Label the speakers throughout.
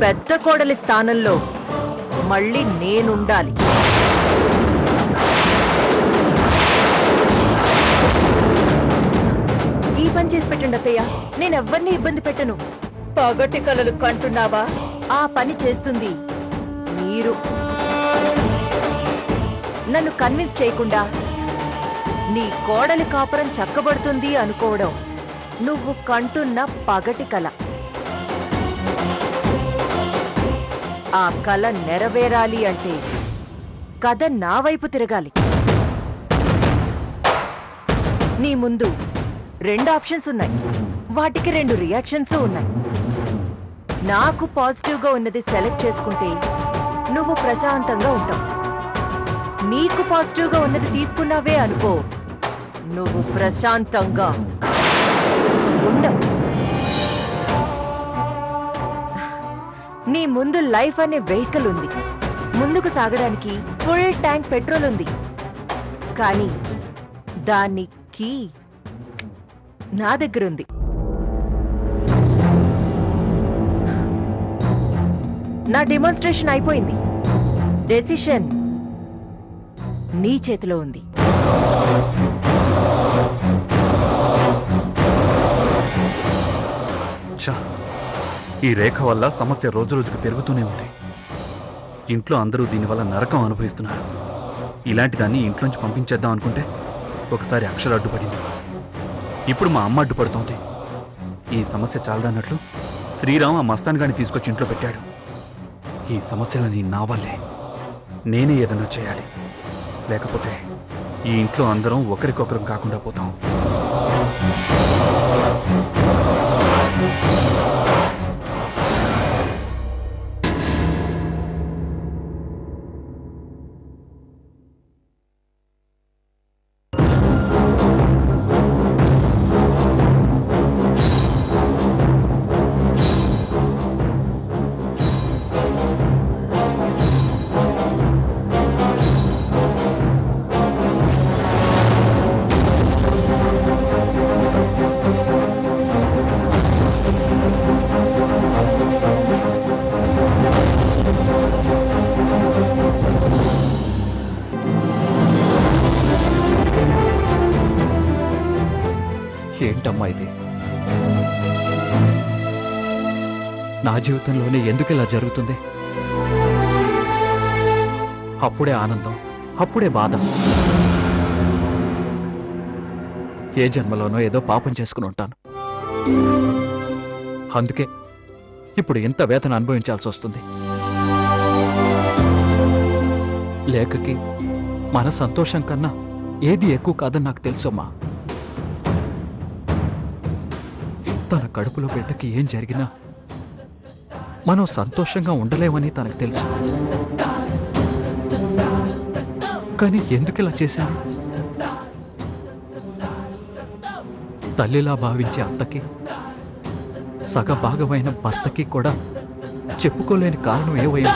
Speaker 1: పెద్ద కోడలి స్థానంలో మళ్ళీ నేనుండాలి. ఈ పని చేసి పెట్టండి అత్తయ్య, నేనెవ్వరినీ ఇబ్బంది పెట్టను. పగటి కలలు కంటున్నావా? ఆ పని చేస్తుంది మీరు. నన్ను కన్విన్స్ చేయకుండా నీ కోడలి కాపురం చక్కబడుతుంది అనుకోవడం నువ్వు కంటున్న పగటి కల. ఆ కల నెరవేరాలి అంటే కథ నా వైపు తిరగాలి. నీ ముందు 2 ఆప్షన్స్ ఉన్నాయి, వాటికి 2 రియాక్షన్స్ ఉన్నాయి. నాకు పాజిటివ్గా ఉన్నది సెలెక్ట్ చేసుకుంటే నువ్వు ప్రశాంతంగా ఉంటావు. నీకు పాజిటివ్గా ఉన్నది తీసుకున్నావే అనుకో, నువ్వు ప్రశాంతంగా ఉండవు. నీ ముందు లైఫ్ అనే వెహికల్ ఉంది. ముందుకు సాగడానికి ఫుల్ ట్యాంక్ పెట్రోల్ ఉంది. కానీ దాని కీ నా దగ్గరుంది. నా డెమాన్స్ట్రేషన్ అయిపోయింది. డెసిషన్ నీ చేతిలో ఉంది.
Speaker 2: ఈ రేఖ వల్ల సమస్య రోజు రోజుకు పెరుగుతూనే ఉంది. ఇంట్లో అందరూ దీనివల్ల నరకం అనుభవిస్తున్నారు. ఇలాంటి దాన్ని ఇంట్లోంచి పంపించేద్దాం అనుకుంటే ఒకసారి అక్షర అడ్డుపడింది. ఇప్పుడు మా అమ్మ అడ్డుపడుతోంది. ఈ సమస్య చాలదన్నట్లు శ్రీరామ్ ఆ మస్తాన్ గారిని తీసుకొచ్చి ఇంట్లో పెట్టాడు. ఈ సమస్యలని నా వల్లే. నేనే ఏదన్నా చేయాలి, లేకపోతే ఈ ఇంట్లో అందరం ఒకరికొకరం కాకుండా పోతాం.
Speaker 3: ఏంటమ్మా ఇది? నా జీవితంలోనే ఎందుకు ఇలా జరుగుతుంది? అప్పుడే ఆనందం, అప్పుడే బాధ. ఏ జన్మలోనో ఏదో పాపం చేసుకుని ఉంటాను. అందుకే ఇప్పుడు ఇంత వేదన అనుభవించాల్సి వస్తుంది. లేఖకి మన సంతోషం కన్నా ఏది ఎక్కువ కాదని నాకు తెలుసమ్మా. తన కడుపులో బిడ్డకి ఏం జరిగినా మనం సంతోషంగా ఉండలేమని తనకు తెలుసు. కానీ ఎందుకు ఇలా చేశాను? తల్లిలా భావించే అత్తకి, సగభాగమైన భర్తకి కూడా చెప్పుకోలేని కారణం ఏవైనా.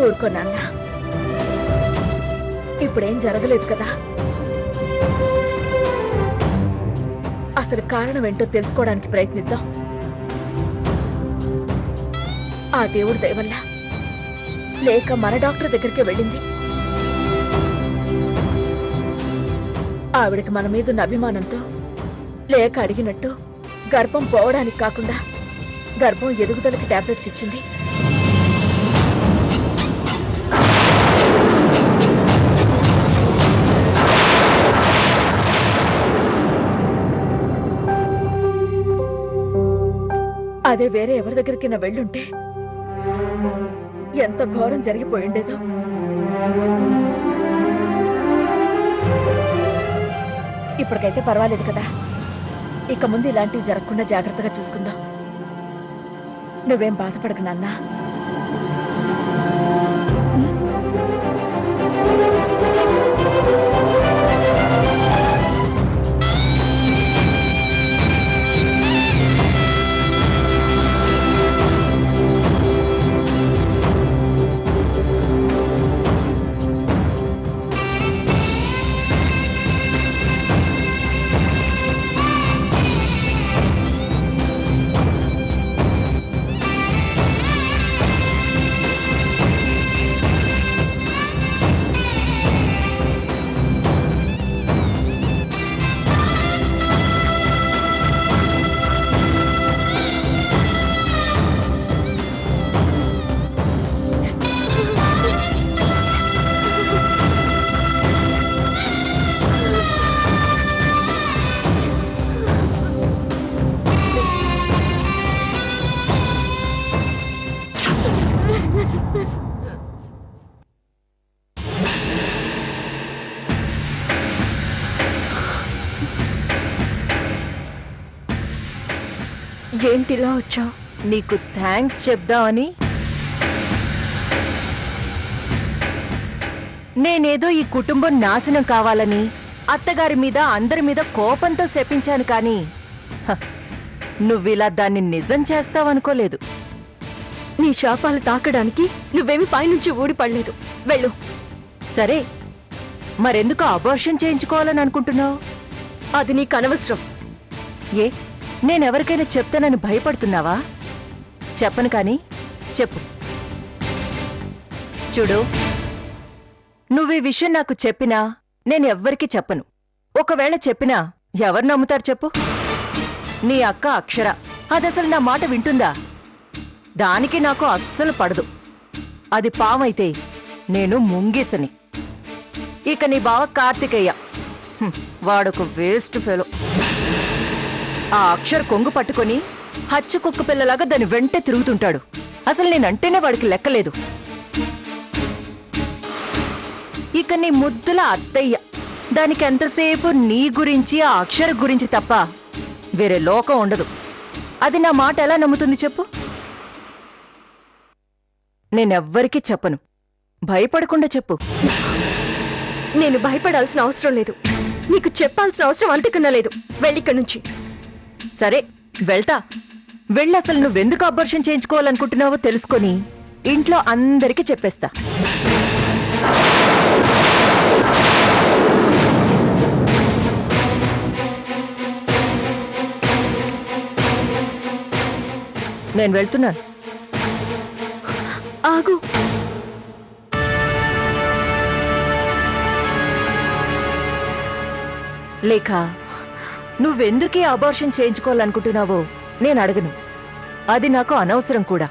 Speaker 1: ఊరుకో నాన్న, ఇప్పుడేం జరగలేదు కదా. అసలు కారణం ఏంటో తెలుసుకోవడానికి ప్రయత్నిద్దాం. ఆ దేవుడి దయ వల్ల లేక మన డాక్టర్ దగ్గరికి వెళ్ళింది. ఆవిడకి మన మీదున్న అభిమానంతో లేక అడిగినట్టు గర్భం పోవడానికి కాకుండా గర్భం ఎదుగుదలకి టాబ్లెట్స్ ఇచ్చింది. అదే వేరే ఎవరి దగ్గరికి నా వెళ్ళుంటే ఎంత ఘోరం జరిగిపోయిండేదో. ఇప్పటికైతే పర్వాలేదు కదా. ఇక ముందు ఇలాంటివి జరగకుండా జాగ్రత్తగా చూసుకుందాం. నువ్వేం బాధపడకు నాన్నా.
Speaker 4: ఏంటిలా వచ్చా?
Speaker 1: నీకు థ్యాంక్స్ చెప్దామని. నేనేదో ఈ కుటుంబం నాశనం కావాలని అత్తగారి మీద అందరి మీద కోపంతో శపించాను కానీ హ, నువ్విలా దాన్ని నిజం చేస్తావనుకోలేదు.
Speaker 4: నీ శాపాలు తాకడానికి నువ్వేమి పైనుంచి ఊడిపడలేదు. వెళ్ళు.
Speaker 1: సరే, మరెందుకు అబార్షన్ చేయించుకోవాలని అనుకుంటున్నావు?
Speaker 4: అది నీకు అనవసరం.
Speaker 1: ఏ, నేనెవరికైనా చెప్తానని భయపడుతున్నావా? చెప్పను కానీ చెప్పు. చూడు, నువ్వీ విషయం నాకు చెప్పినా నేనెవ్వరికీ చెప్పను. ఒకవేళ చెప్పినా ఎవరు నమ్ముతారు చెప్పు? నీ అక్క అక్షర అదసలు నా మాట వింటుందా? దానికి నాకు అస్సలు పడదు. అది పామైతే నేను ముంగీసని. ఇక నీ బావ కార్తికేయ, వాడొక వేస్ట్ ఫెలో. ఆ అక్షర్ కొంగు పట్టుకొని హచ్చు కుక్క పిల్లలాగా దాని వెంటే తిరుగుతుంటాడు. అసలు నేనంటేనే వాడికి లెక్కలేదు. ఇక నీ ముద్దుల అత్తయ్య, దానికి ఎంతసేపు నీ గురించి ఆ అక్షర గురించి తప్ప వేరే లోకం ఉండదు. అది నా మాట ఎలా నమ్ముతుంది చెప్పు? నేనెవ్వరికీ చెప్పను. భయపడకుండా చెప్పు.
Speaker 4: నేను భయపడాల్సిన అవసరం లేదు. నీకు చెప్పాల్సిన అవసరం అంతకన్నా లేదు. వెళ్ళిక్కడి నుంచి.
Speaker 1: సరే, వెళ్తా. వెళ్ళి అసలు నువ్వెందుకు అబార్షన్ చేయించుకోవాలనుకుంటున్నావో తెలుసుకొని ఇంట్లో అందరికీ చెప్పేస్తా. నేను వెళ్తున్నాను.
Speaker 4: ఆగు.
Speaker 1: లేఖ, నువ్వెందుకే అబార్షన్ చేయించుకోవాలనుకుంటున్నావో నేను అడగను. అది నాకు అనవసరం కూడా.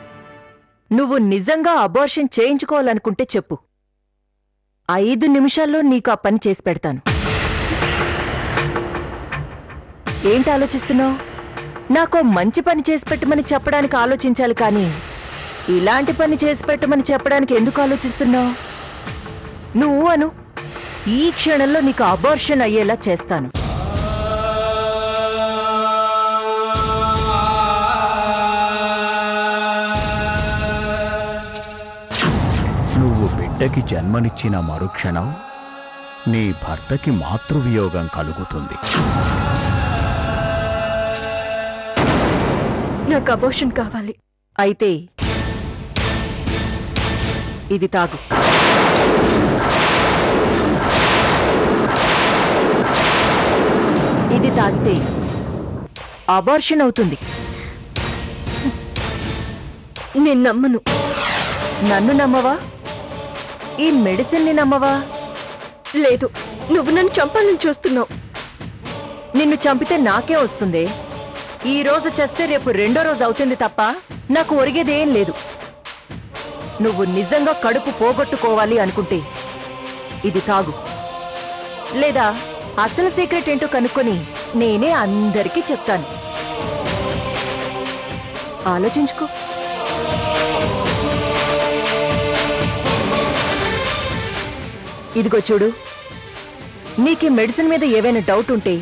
Speaker 1: నువ్వు నిజంగా అబార్షన్ చేయించుకోవాలనుకుంటే చెప్పు. 5 నిమిషాల్లో నీకు ఆ పని చేసి పెడతాను. ఏంటి ఆలోచిస్తున్నావు? నాకో మంచి పని చేసి పెట్టమని చెప్పడానికి ఆలోచించాలి కానీ ఇలాంటి పని చేసి పెట్టమని చెప్పడానికి ఎందుకు ఆలోచిస్తున్నావు? నువ్వు అను, ఈ క్షణంలో నీకు అబార్షన్ అయ్యేలా చేస్తాను.
Speaker 5: నువ్వు బిడ్డకి జన్మనిచ్చిన మరుక్షణం నీ భర్తకి మాతృవియోగం కలుగుతుంది.
Speaker 4: నాకు అబార్షన్ కావాలి.
Speaker 1: అయితే ఇది తాగు. ఇది తాగితే అబార్షన్ అవుతుంది.
Speaker 4: నేను నమ్మను.
Speaker 1: నన్ను నమ్మవా? ఈ మెడిసిన్ని నమ్మవా?
Speaker 4: లేదు, నువ్వు నన్ను చంపాలని చూస్తున్నావు.
Speaker 1: నిన్ను చంపితే నాకే వస్తుంది. ఈ రోజు చేస్తే రేపు రెండో రోజు అవుతుంది తప్ప నాకు ఒరిగేదేం లేదు. నువ్వు నిజంగా కడుపు పోగొట్టుకోవాలి అనుకుంటే ఇది తాగు. లేదా అసలు సీక్రెట్ ఏంటో కనుక్కొని నేనే అందరికీ చెప్తాను. ఆలోచించుకో. ఇదిగో చూడు, నీకు మెడిసిన్ మీద ఏవైనా డౌట్ ఉంటే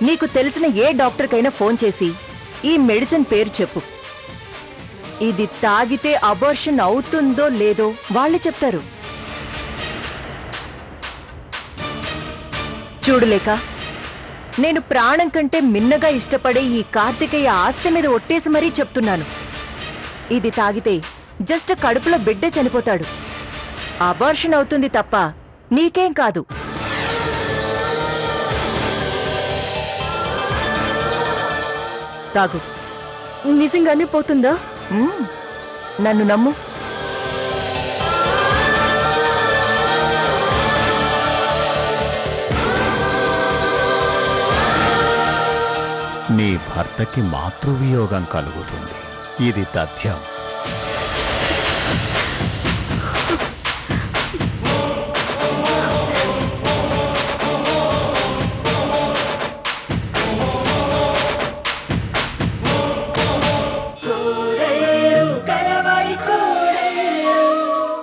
Speaker 1: నీకు తెలిసిన ఏ డాక్టర్కైనా ఫోన్ చేసి ఈ మెడిసిన్ పేరు చెప్పు. ఇది తాగితే అబార్షన్ అవుతుందో లేదో వాళ్ళే చెప్తారు. చూడులేక, నేను ప్రాణం కంటే మిన్నగా ఇష్టపడే ఈ కార్తికేయ ఆస్తి మీద ఒట్టేసి మరీ చెప్తున్నాను. ఇది తాగితే జస్ట్ కడుపులో బిడ్డే చనిపోతాడు. అబార్షన్ అవుతుంది తప్ప నీకేం కాదు. తాగు.
Speaker 4: నిజంగానే పోతుందా?
Speaker 1: నన్ను నమ్ము.
Speaker 5: నీ భర్తకి మాతృవియోగం కలుగుతుంది. ఇది తథ్యం.